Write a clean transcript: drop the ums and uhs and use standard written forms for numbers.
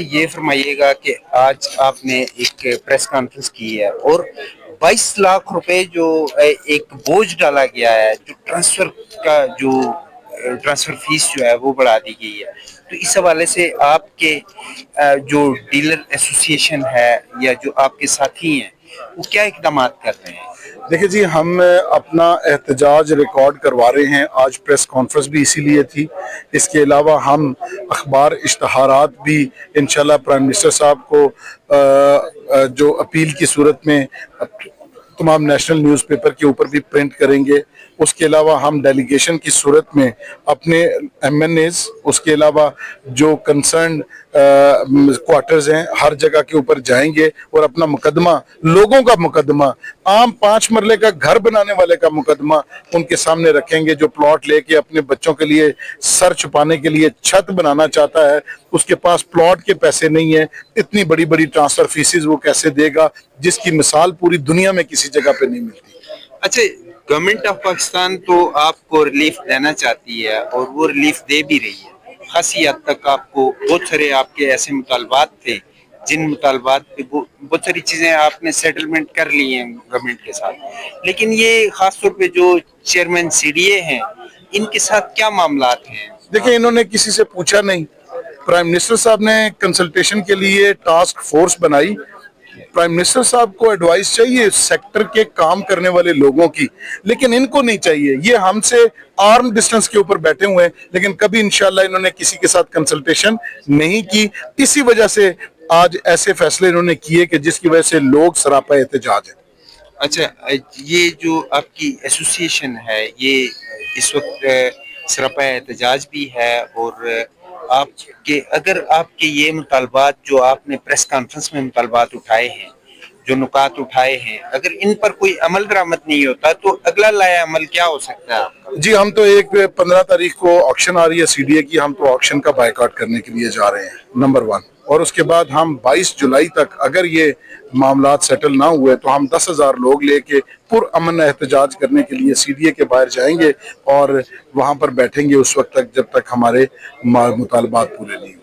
مجھے یہ فرمائیے گا کہ آج آپ نے ایک پریس کانفرنس کی ہے اور 22 لاکھ روپے جو ایک بوجھ ڈالا گیا ہے، جو ٹرانسفر فیس جو ہے وہ بڑھا دی گئی ہے، تو اس حوالے سے آپ کے جو ڈیلر ایسوسی ایشن ہے یا جو آپ کے ساتھی ہیں وہ کیا اقدامات کر رہے ہیں؟ دیکھیں جی، ہم اپنا احتجاج ریکارڈ کروا رہے ہیں. آج پریس کانفرنس بھی اسی لیے تھی. اس کے علاوہ ہم اخبار اشتہارات بھی انشاءاللہ پرائم منسٹر صاحب کو جو اپیل کی صورت میں تمام نیشنل نیوز پیپر کے اوپر بھی پرنٹ کریں گے. اس کے علاوہ ہم ڈیلیگیشن کی صورت میں اپنے ایم این ایز، اس کے علاوہ جو کنسرنڈ کوارٹرز ہیں، ہر جگہ کے اوپر جائیں گے اور اپنا مقدمہ، لوگوں کا مقدمہ، عام 5 مرلے کا گھر بنانے والے کا مقدمہ ان کے سامنے رکھیں گے، جو پلاٹ لے کے اپنے بچوں کے لیے سر چھپانے کے لیے چھت بنانا چاہتا ہے. اس کے پاس پلاٹ کے پیسے نہیں ہیں، اتنی بڑی بڑی ٹرانسفر فیسز وہ کیسے دے گا، جس کی مثال پوری دنیا میں کسی جگہ پہ نہیں ملتی. اچھا، گورنمنٹ آف پاکستان تو آپ کو ریلیف دینا چاہتی ہے اور وہ ریلیف دے بھی رہی ہے. خاصی حد تک آپ کو بہت سارے آپ کے ایسے مطالبات تھے جن مطالبات پہ بہت ساری چیزیں آپ نے سیٹلمنٹ کر لی ہیں گورنمنٹ کے ساتھ، لیکن یہ خاص طور پہ جو چیئرمین سی ڈی اے ہیں ان کے ساتھ کیا معاملات ہیں؟ دیکھیں، انہوں نے کسی سے پوچھا نہیں. پرائم منسٹر صاحب نے کنسلٹیشن کے لیے ٹاسک فورس بنائی. پرائم منسٹر صاحب کو ایڈوائس چاہیے سیکٹر کے کام کرنے والے لوگوں کی، لیکن ان کو نہیں چاہیے. یہ ہم سے آرم ڈسٹنس کے اوپر بیٹھے ہوئے ہیں، لیکن کبھی انشاءاللہ انہوں نے کسی کے ساتھ کنسلٹیشن نہیں کی. اسی وجہ سے آج ایسے فیصلے انہوں نے کیے کہ جس کی وجہ سے لوگ سراپا احتجاج ہیں. اچھا، یہ جو آپ کی ایسوسی ایشن ہے یہ اس وقت سراپا احتجاج بھی ہے، اور آپ کے اگر آپ کے یہ مطالبات جو آپ نے پریس کانفرنس میں مطالبات اٹھائے ہیں، جو نکات اٹھائے ہیں، اگر ان پر کوئی عمل درآمد نہیں ہوتا تو اگلا لایا عمل کیا ہو سکتا ہے آپ کا؟ جی، ہم تو 15 تاریخ کو آکشن آ رہی ہے سی ڈی اے کی، ہم تو آکشن کا بائیکاٹ کرنے کے لیے جا رہے ہیں، نمبر 1. اور اس کے بعد ہم 22 جولائی تک اگر یہ معاملات سیٹل نہ ہوئے تو ہم 10,000 لوگ لے کے پرامن احتجاج کرنے کے لیے سی ڈی اے کے باہر جائیں گے اور وہاں پر بیٹھیں گے اس وقت تک جب تک ہمارے مطالبات پورے نہیں ہوں.